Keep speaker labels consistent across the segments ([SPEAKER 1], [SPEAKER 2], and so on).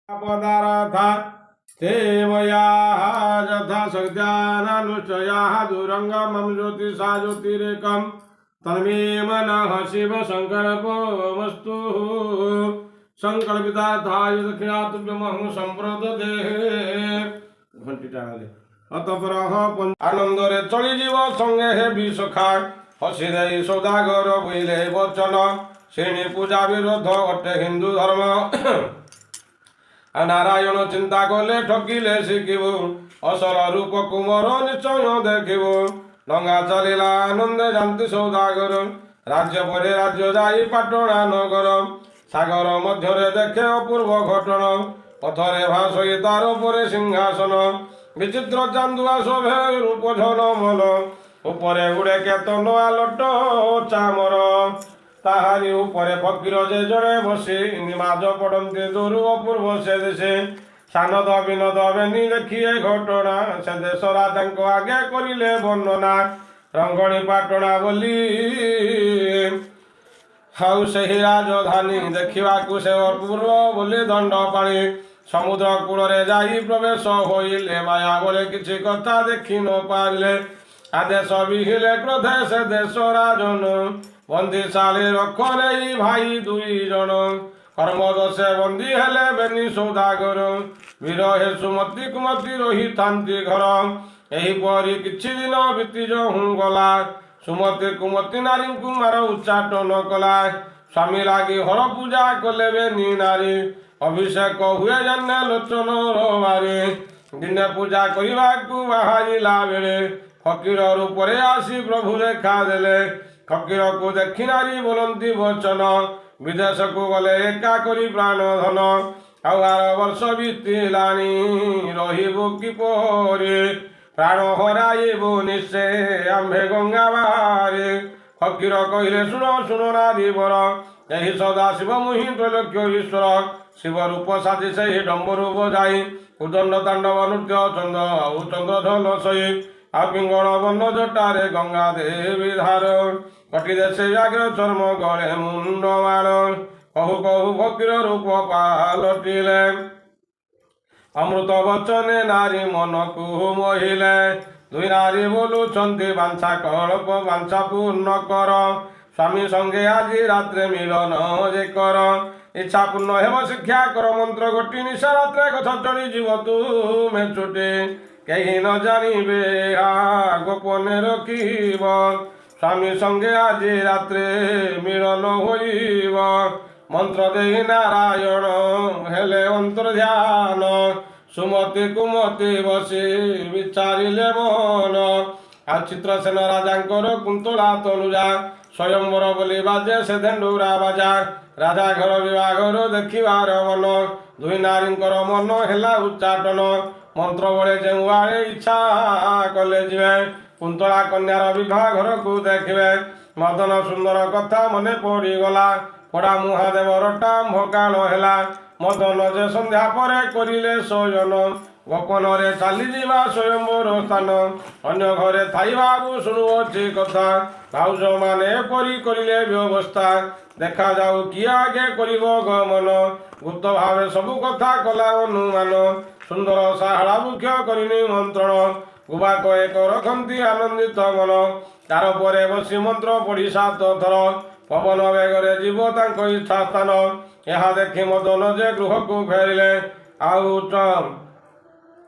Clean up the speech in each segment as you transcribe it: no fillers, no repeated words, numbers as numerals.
[SPEAKER 1] पदार्था ते मया यथा शक्त्यानुष्ठयाः दुरङ्गमं ज्योतिषा ज्योतिरेकं तन्मे मनः शिव सङ्कल्पमस्तु संकल्पितार्थाय दक्षिणातुभ्यमहं सम्प्रददे घंटी टाणा दे अतपरः आनंदरे चलिजीव संगे हे विसखा हसी दे सौदागर बुझे वचन श्रेणी पूजा विरोध अटे हिंदू धर्म नारायण चिंता कले ठकिले शिखिबु असल रूप कुमर निश्चय देखिबु डंगा चलिला आनंदे जाती सौदागर राज्य पर राज्य जाई पाटणा नगर सागर मध्य देखे अपूर्व घटन पथरे भासई तार पर सिंहासन विचित्र चांदुआ शोभे रूप झलमल उपरे गुड़े केतन आलट चामर ताहारी उपरे फकीर जे जड़े बसी निमाज पड़ती दूर अपूर्व से देशे सानद विनोद बेनी देखिए घटना से देश राजा आगे करिले वर्णना रंगणी पाटणा बोली हाउ से राजधानी देखा से अपूर्व बोली दंड पाणी समुद्र कूल जाई प्रवेश होइले माया बोले किसी कथा देखी न पारे आदेश विहिले क्रोधे से देश राजन बंदीशाली रखने भाई दुई जन कर्मदोषे बंदी हेले बेनी सौदागर वीर हे सुमति कुमति रही थांती घर एहीपरि किछि दिन बीती हूँ गला सुमति कुमति नारी मार उच्चाटन कला स्वामी लगी हर पूजा कले बेनी नारी अभिषेक हुए जाने लोचन मारे दिने पूजा करने बाहरिला बेले फकीर रूपरे आसी प्रभु देखा देले फकीर को देखी नारी बोलती वचन विदेश को गले एका करी प्राण धन आर वर्ष बीतलानी रहिबु किपरि प्राण हराइबु निश्चय आम्भे गंगा बारे फकीर कहले शुण शुण नारी बर यही सदाशिव मुहि त्रैलोक्य ईश्वर शिव रूप साधि से डम्बरू बजाई उदंड तांडव नृत्य चंद आउ चंद्र ढल सई आ पिंगल बन जटारे गंगा देवी धार कटी देशे व्याघ्र चर्म गले मुंड मार कहु कहु फकीर रूप पालटिले अमृत वचने नारी मन को मोहिले दुई नारी बोलुछंती बांछा कल्प बांछा पूर्ण कर स्वामी संगे आज रात्रे मिलन जे कर इच्छा पूर्ण हेब शिक्षा कर मंत्र घटी निशा रात्रे गछ चढ़ी जीव तू मेचुटे कहीं न जानवे गोपने रखिब स्वामी संगे आज रात्रे मिलन होइब मंत्र दे नारायण हेले अंतर ध्यान सुमति कुमति बसी विचारिले मन आ चित्रसेन राजांकर कुंतला तनुजा स्वयंवर बोली बाजे से धेंडुरा बाजा राजा घर विवाहर देखिबार मन दुई नारींकर मन हेला उच्चाटन मंत्र बड़े जो आड़े इच्छा कले जीवे कुंतला कन्यार विवाह घर को देखिए मदन सुंदर कथा मने पड़गला पड़ा महादेव रटाम्भ काल है मदन जे संध्या पर करिले शयन गोपन रे चली जीवा स्वयंवर स्थान अन्य घरे थाई बाबू शुणुअछि कथा भाउज माने परी करिले व्यवस्था देखा जाऊ किए आगे करिब गमन गुप्त भावे सबु कथा कला अनुमान सुंदर साहड़ा मुख्य करिनी मंत्रण गुबाक एक रखती आनंदित मन तार पर बसी मंत्र पढ़ी 7 थर पवन बेगरे जीव तांक इच्छा स्थान यह देखी मदन जे गृह को फेरिले आउ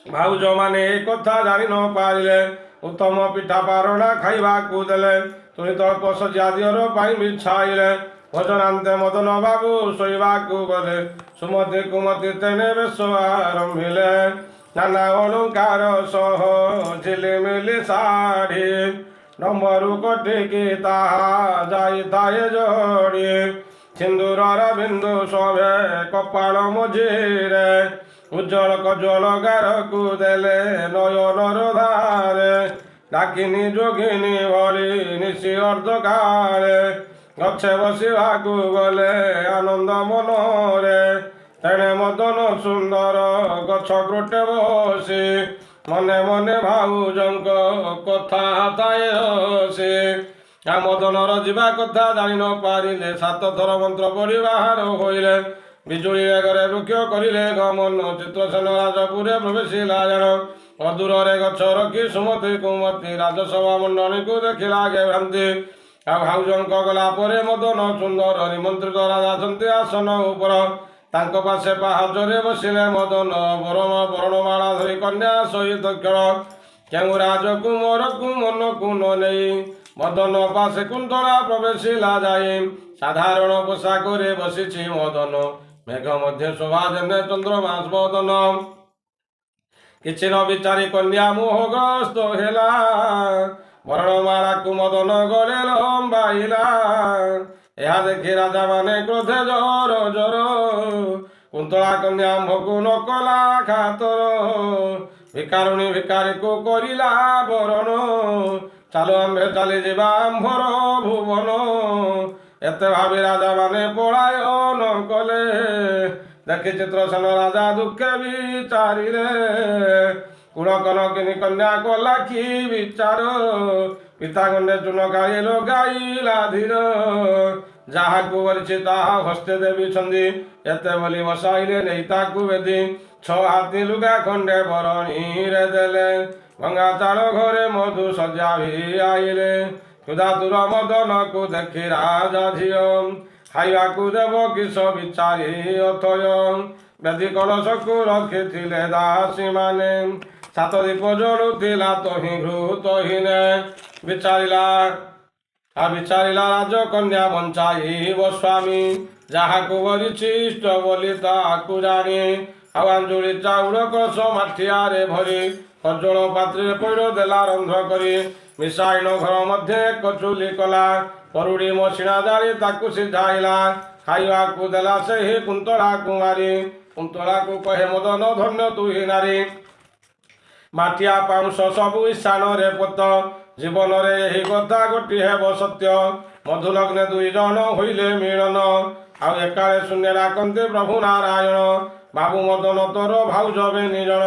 [SPEAKER 1] भाउज माने ए कथा जानी न पारिले उत्तम पिठा पारणा खाइबा को देले तुरंत पशा दियर बिछाइले भोजनांते मदन बाबू शोवा को गले सुमति कुमति तेने बेश आरंभिले नाना अलंकार सह झिलिमिली शाढ़ी डम्बरू कटिकी ताहा जाई थाए जोड़ी सिंदूर बिंदु शोभे कपाल मझिरे उज्जवल कज्वल गार को देले नयनर धारे डाकिनी जोगिनी भरी निशी अर्धकारे गच्छे बसिबा को गले आनंद मनरे तेणे मदन सुंदर गछ ग्रोटे बसी मने मने भाउजंक कथा हाताए हसी आ मदनर जीवा कथा जानी न पारिले 7 थर मंत्र पढ़ी बाहर होइले ବିଜୁଳି ବେଗରେ ବୃକ୍ଷ କରିଲେ ଗମନ ଚିତ୍ରସେନ ରାଜପୁରେ ପ୍ରବେଶିଲା ଜାଣ ଅଦୂରରେ ଗଛ ରଖି ସୁମତି କୁମତି ରାଜସଭା ମଣ୍ଡଳୀକୁ ଦେଖିଲା କେ ଭ୍ରାନ୍ତି ଆଉ ଭାଉଜଙ୍କ ଗଲା ପରେ ମଦନ ସୁନ୍ଦର ନିମନ୍ତ୍ରିତ ରାଜା ଅଛନ୍ତି ଆସନ ଉପର ତାଙ୍କ ପାଶେ ପାହାଚରେ ବସିଲେ ମଦନ ବରଣମାଳା ଧରି କନ୍ୟା ସହିତ ଖେଳ କେଉଁ ରାଜକୁମରକୁ ମନକୁ ନ ନେଇ ମଦନ ପାଶେ କୁନ୍ତଳା ପ୍ରବେଶିଲା ଯାଇ ସାଧାରଣ ପୋଷାକରେ ବସିଛି ମଦନ ମେଘ ମଧ୍ୟ ଶୋଭା ଯେନେ ଚନ୍ଦ୍ରମାସ ବଦନ କିଛି ନ ବିଚାରି କନ୍ୟା ମୋହଗ୍ରସ୍ତ ହେଲା ବରଣମାଳାକୁ ମଦନ ଗଳେ ଲମ୍ବାଇଲା ଏହା ଦେଖି ରାଜା ମାନେ କ୍ରୋଧେ ଜର ଜର କୁନ୍ତଳା କନ୍ୟା ଆମ୍ଭକୁ ନ କଲା ଖାତର ଭିକାରୁଣୀ ଭିକାରୀକୁ କରିଲା ବରଣ ଚାଲ ଆମ୍ଭେ ଚାଲିଯିବା ଆମ୍ଭର ଭୁବନ ଏତେ ଭାବି ରାଜା ମାନେ ପଳାୟନ କଲେ ଦେଖି ଚିତ୍ରସେନ ରାଜା ଦୁଃଖେ ବିଚାରିଲେ କୁଳକନ କିନି କନ୍ୟା କଲା କି ବିଚାର ପିତା ଗଣ୍ଡେ ଚୂନ ଗାଈ ଲଗାଇଲା ଧୀର ଯାହାକୁ ବଲିଛି ତାହା ହସ୍ତେ ଦେବିଛନ୍ତି ଏତେ ବୋଲି ବସାଇଲେ ନେଇ ତାକୁ ବେଦି 6 ହାତୀ ଲୁଗା ଖଣ୍ଡେ ବରଣୀରେ ଦେଲେ ଭଙ୍ଗା ଚାଳ ଘରେ ମଧୁ ସଜା ବି ଆଇଲେ କ୍ଷୁଧାତୁର ମଦନକୁ ଦେଖି ରାଜା ଝିଅ ଖାଇବାକୁ ଦେବ କିସ ବିଚାରି ଅଥୟ ବେଦି କଳସକୁ ରଖିଥିଲେ ଦାସୀମାନେ 7 ଦୀପ ଜଳୁଥିଲା ତହିଁ ଘୃତହୀନେ ବିଚାରିଲା ରାଜକନ୍ୟା ବଞ୍ଚାଇବ ସ୍ୱାମୀ ଯାହାକୁ ବରିଛି ଇଷ୍ଟ ବୋଲି ତାକୁ ଜାଣି ଆଉ ଆଞ୍ଜୁଳି ଚାଉଳ କଳସ ମାଠିଆରେ ଭରି କଜଳ ପାତ୍ରରେ ପଇଡ଼ ଦେଲା ରନ୍ଧ୍ର କରି ମିଶାଇଣ ଘର ମଧ୍ୟ ଏକ ଚୁଲି କଲା ପରୁଡ଼ି ମସିଣା ଜାଳି ତାକୁ ସିଝାଇଲା ଖାଇବାକୁ ଦେଲା ସେହି କୁନ୍ତଳା କୁମାରୀ କୁନ୍ତଳାକୁ କହେ ମଦନ ଧନ୍ୟ ତୁହି ନାରୀ ମାଟିଆ ପାଉଁଶ ସବୁ ଈଶାନରେ ପୋତ ଜୀବନରେ ଏହି କଥା ଗୋଟି ହେବ ସତ୍ୟ ମଧୁଲଗ୍ନେ 2 ଜଣ ହୋଇଲେ ମିଳନ ଆଉ ଏକାଳେ ଶୂନ୍ୟ ଡାକନ୍ତି ପ୍ରଭୁ ନାରାୟଣ ବାବୁ ମଦନ ତୋର ଭାଉଜ ବେନି ଜଣ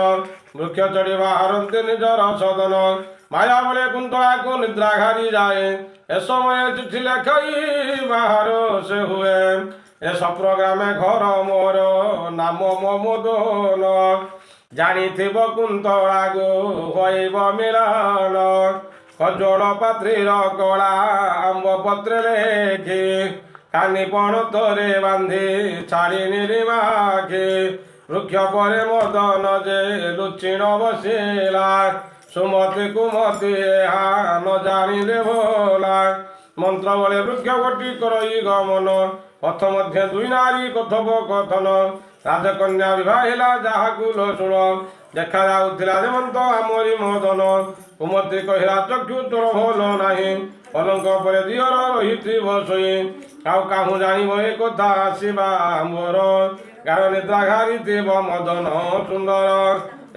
[SPEAKER 1] ବୃକ୍ଷ ଚଢ଼ି ବାହାରନ୍ତି ନିଜର ସଦନ ମାୟା ବଳେ କୁନ୍ତଳାକୁ ନିଦ୍ରା ଘାରି ଯାଏ ଏ ସମୟ ଚିଠି ଲେଖାଇ ବାହାର ସେ ହୁଏ ଏ ସପ୍ରଗ୍ରାମେ ଘର ମୋର ନାମ ମଦନ ଜାଣିଥିବ କୁନ୍ତଳାକୁ ହୋଇବ ମିଳନ କଜଳ ପାତ୍ରୀର କଳା ଆମ୍ବ ପତ୍ରରେ ଲେଖି କାନି ପଣତରେ ବାନ୍ଧି ଛାଡ଼ି ନିରିମାଖି ବୃକ୍ଷ ପରେ ମଦନ ଯେ ଲୁଚିଣ ବସିଲା ସୁମତି କୁମତି ଏହା ନ ଜାଣିଲେ ଭୋଲା ମନ୍ତ୍ର ବଳେ ବୃକ୍ଷ ଗୋଟି କରଇ ଗମନ ପଥ ମଧ୍ୟ 2 ନାରୀ କଥବ କଥନ ରାଜକନ୍ୟା ବିବାହିଲା ଯାହାକୁ ଲ ଶୁଣ ଦେଖାଯାଉଥିଲା ଯେମନ୍ତ ଆମରି ମଦନ କୁମତି କହିଲା ଚକ୍ଷୁ ତୋର ଭଲ ନାହିଁ ପଲଙ୍କ ପରେ ଦିଅର ରହିଥିବ ଶୋଇ ଆଉ କାହୁଁ ଜାଣିବ ଏ କଥା ଆସିବା ମୋର ଗାର ନିଦ୍ରା ଘାରିଥିବ ମଦନ ସୁନ୍ଦର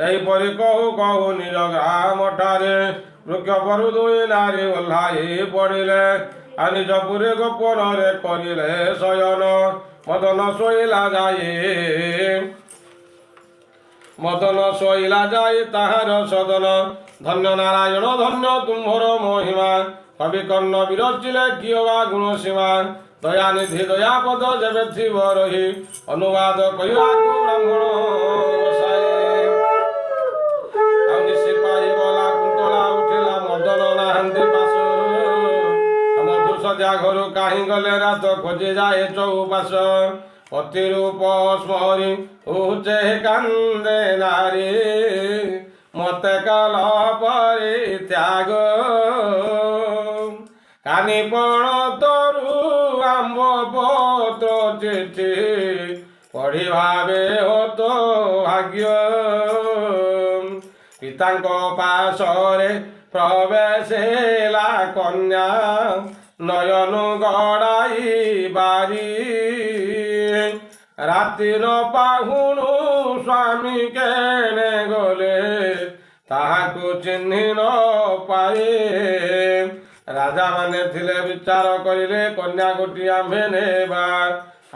[SPEAKER 1] ଏହିପରି କହୁ କହୁ ନିଜ ଗ୍ରାମଠାରେ ବୃକ୍ଷ ପରୁ 2 ନାରୀ ଓହ୍ଲାଇ ପଡ଼ିଲେ ଆଉ ନିଜ ପୁରେ ଗୋପନରେ କରିଲେ ଶୟନ ମଦନ ଶୋଇଲା ଯାଇ ତାହାର ସଦନ ଧନ୍ୟ ନାରାୟଣ ଧନ୍ୟ ତୁମ୍ଭର ମହିମା କବି କର୍ଣ୍ଣ ବିରଚିଲେ କିଏ ବା ଗୁଣ ସୀମା ଦୟାନିଧି ଦୟାପଦ ଯେବେ ଥିବ ରହି ଅନୁବାଦ କହିବାକୁ ବ୍ରାହ୍ମଣ ଆଉ ନିଶି ପାଇ ଗଲା କୁନ୍ତଳା ଉଠିଲା ମଦନ ନାହାନ୍ତି ପାଶ ମଧୁ ସଜା ଘରୁ କାହିଁ ଗଲେ ରାତ ଖୋଜି ଯାଏ ଚଉପାଶ ପତି ରୂପ ସ୍ମରି ଉଚ୍ଚେ କାନ୍ଦେ ନାରୀ ମତେ କାଲ ପରିତ୍ୟାଗ କାନି ପଣ ତରୁ ଆମ୍ବ ପତ୍ର ଚିଠି ପଢ଼ି ଭାବେ ହତ ଭାଗ୍ୟ ପିତାଙ୍କ ପାଶରେ ପ୍ରବେଶିଲା କନ୍ୟା ନୟନ ଗଡ଼ାଇ ବାରି ରାତି ନ ପାହୁଣୁ ସ୍ୱାମୀ କେଣେ ଗଲେ ତାହାକୁ ଚିହ୍ନି ନ ପାଏ ରାଜା ମାନେ ଥିଲେ ବିଚାର କରିଲେ କନ୍ୟା ଗୋଟି ଆମ୍ଭେ ନେବା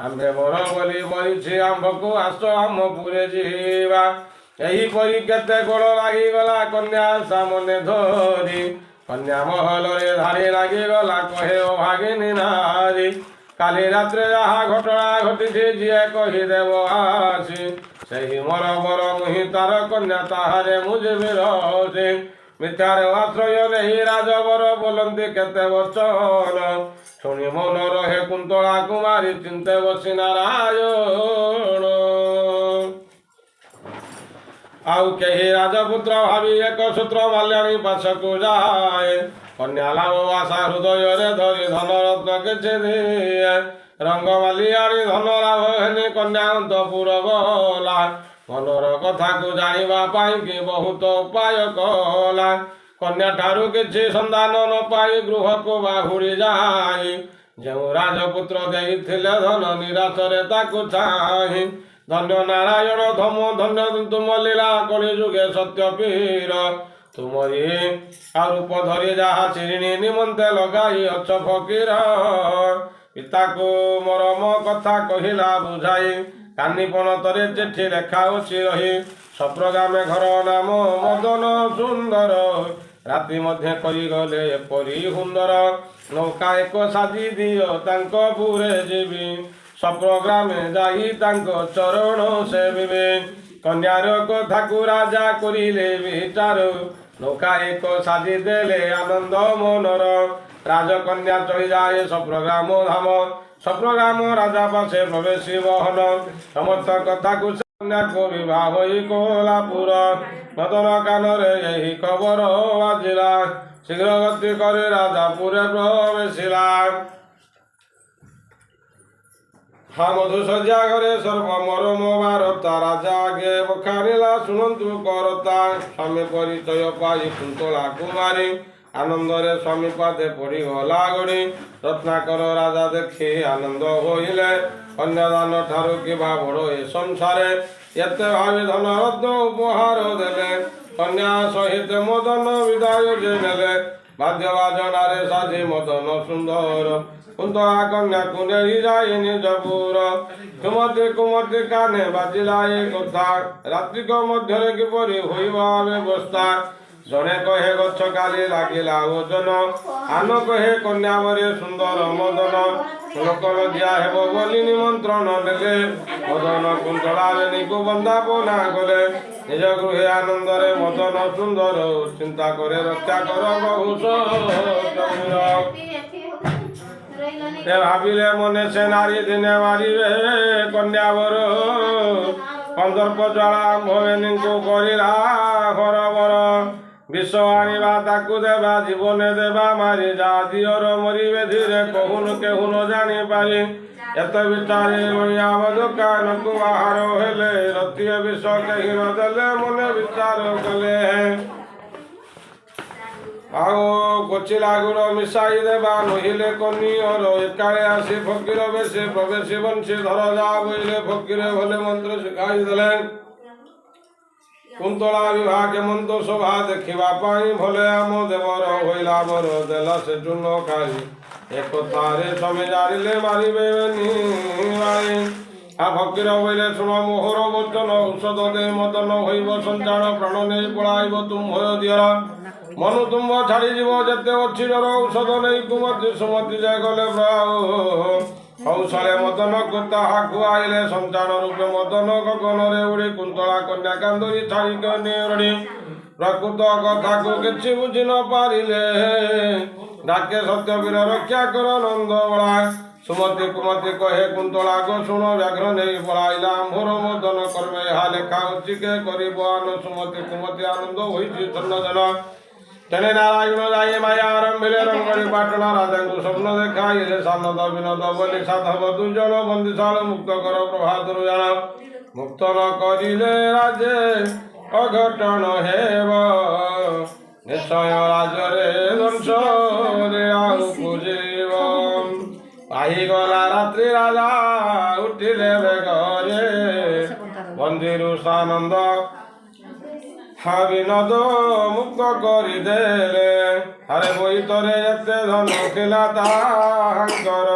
[SPEAKER 1] ଆମ୍ଭେ ବର ବୋଲି ବରିଛି ଆମ୍ଭକୁ ଆସ ଆମପୁରେ ଯିବା ଏହିପରି କେତେ ଗୋଳ ଲାଗିଗଲା କନ୍ୟା ସାମନେ ଧରି କନ୍ୟା ମହଲରେ ଧାଡ଼ି ଲାଗିଗଲା କହେ ଓ ଭାଗିନୀ ନାରୀ কালি রাত্রে যাহা ঘটনা ঘটিছে যিয়ে কহিদেব আসি ସେହି ମୋର ବର ମୁହିଁ ତାର କନ୍ୟା ତାହାରେ ମୁଜିବି ରସି ମିଥ୍ୟାରେ ଆଶ୍ରୟ ନେଇ ରାଜବର ବୋଲନ୍ତି କେତେ ବଚନ ଶୁଣି ମୌନ ରହେ କୁନ୍ତଳା କୁମାରୀ ଚିନ୍ତେ ବସି ନାରାୟଣ। ଆଉ କେହି ରାଜପୁତ୍ର ଭାବି ଏକ ସୂତ୍ର ମାଲ୍ୟାଣୀ ପାଶକୁ ଯାଏ କନ୍ୟା ଲାଭ ଆଶା ହୃଦୟରେ ଧରି ଧନରତ୍ନ କିଛି ଦିଏ ରଙ୍ଗମାଲି ଆଣି ଧନ ଲାଭ ହେନି କନ୍ୟା ଅନ୍ତପୁର ଗଲା ମନର କଥାକୁ ଜାଣିବା ପାଇଁ କି ବହୁତ ଉପାୟ କଲା କନ୍ୟା ଠାରୁ କିଛି ସନ୍ଧାନ ନ ପାଇ ଗୃହକୁ ବାହୁଡ଼ି ଯାଇ ଯେଉଁ ରାଜପୁତ୍ର ଦେଇଥିଲେ ଧନ ନିରାଶରେ ତାକୁ ଚାହିଁ ଧନ୍ୟ ନାରାୟଣ ଧମ ଧନ୍ୟ ତୁମ ଲୀଳା କଳି ଯୁଗେ ସତ୍ୟ ପୀର ତୁମରି ଆଉ ରୂପ ଧରି ଯାହା ଶିରିଣୀ ନିମନ୍ତେ ଲଗାଇ ଅଛ ଫକୀର ପିତାକୁ ମରମ କଥା କହିଲା ବୁଝାଇ କାନିପଣତରେ ଚିଠି ଲେଖାଉଛି ରହି ସପ୍ରଗାମେ ଘର ନାମ ମଦନ ସୁନ୍ଦର ରାତି ମଧ୍ୟ କରିଗଲେ ଏପରି ସୁନ୍ଦର ନୌକା ଏକ ସାଜି ଦିଅ ତାଙ୍କ ପୁରେ ଯିବି ସପ୍ରଗ୍ରାମେ ଯାଇ ତାଙ୍କ ଚରଣ ସେବିବେ କନ୍ୟାର କଥାକୁ ରାଜା କରିଲେ ବିଚାର ନୌକା ଏକ ସାଜି ଦେଲେ ଆନନ୍ଦ ମନର ରାଜକନ୍ୟା ଚଳିଯାଏ ସପ୍ରଗ୍ରାମ ଧାମ ସପ୍ରଗ୍ରାମ ରାଜା ପାଶେ ପ୍ରବେଶୀ ବହନ ସମସ୍ତ କଥାକୁ କନ୍ୟାକୁ ବିବାହ ହୋଇ କୋହଲାପୁର ମଦନ କାନରେ ଏହି ଖବର ବାଜିଲା ଶୀଘ୍ର ଗତି କରି ରାଜାପୁରେ ପ୍ରବେଶିଲା। हा मधुसज्जा घरे सर्व मरम बारता राजा आगे बखानिला शुणु करता स्वामी परिचय पाई कुंतला कुमारी आनंदरे स्वामी पादे पड़ी गला गड़ी रत्नाकर राजा देखी आनंद होइले कन्यादान ठारू किबा बड़ ए संसारे एते भावी धन रत्न उपहार देले कन्या सहित मदन विदाय जे नेले बाध्य बाजनारे साजी मदन सुंदर कुंतला कन्या कुंडेरी जाए निजपुर कुमति कुमति काने बाजिला ए कथा रात्रिक मध्य किपरि होइबा व्यवस्था जने कहे गच्छ काली लागिला ओजन आन कहे कन्या बरे सुंदर मदन लोकल दिया हेब बोली निमंत्रण देले मदन कुंतला बेनीकु बंदापना कले निज गृहे आनंदरे मदन सुंदर चिंता करे रक्षा कर बहु भाविले मने से नारी दिने मारिबे कन्या बर कंदर्प ज्वाला भवेनीको करिला घर बर विष आनिबा ताकू देवा जीवन देवा मारी जा दियर मरिबे धीरे कहून केहू न जानी पारी एत विचारे मइयाब दुकान को बाहर हेले रतिए विष केही न देले मने विचार कले आओ कोचिला गुड़ मिसाई देवा नहिले कनियर एकाले आसी फकीर बेसे प्रवेशी बंशी धर जा बोले फकीरे भले मंत्र शिखाई देले कुंतला विवाह मंत शोभा देखा भले आम देवर होइला बर देला से चून खाई एक तारे स्वामी जारिले मारिबे आ फकीर बोले शुण मोहर वचन औषध दे मदन होइब संचार प्राण नहीं पलाइब तुम भय दियर मनु तुम छाड़ी जीव जेते अच्छी डर औषध नहीं कुमति सुमति जय गले कौशले मदन को ताहा खुआइले संचार रूपे मदन गगन रे उड़ी कुंतला कन्या कांदरी छाड़ी निरड़ी प्रकृत कथा को किछि बुझी न पारिले डाके सत्यवीर रक्षा कर नंद बला सुमति कुमति कहे कुंतला को शुण व्याघ्र नहीं पलाइला मोर मदन कर्मे हा लेखा उचिके करिबान सुमति कुमति आनंद होइछि धन जन तेने नारायण जाए माया आरंभिले रंगड़ी पाटला राजा को स्वप्न देखाइले सानद विनोद बोली साधव दुजन बंदिशाल मुक्त कर प्रभात जान मुक्त न करिले राजे अघटन हेब निश्चय राजरे दंश पूजीव पाई गला रात्रि राजा उठिले बेगरे बंदिरु सानंद विनोद मुक्त करिदेले हरे बोईतरे एते धन खिला ताहांकर।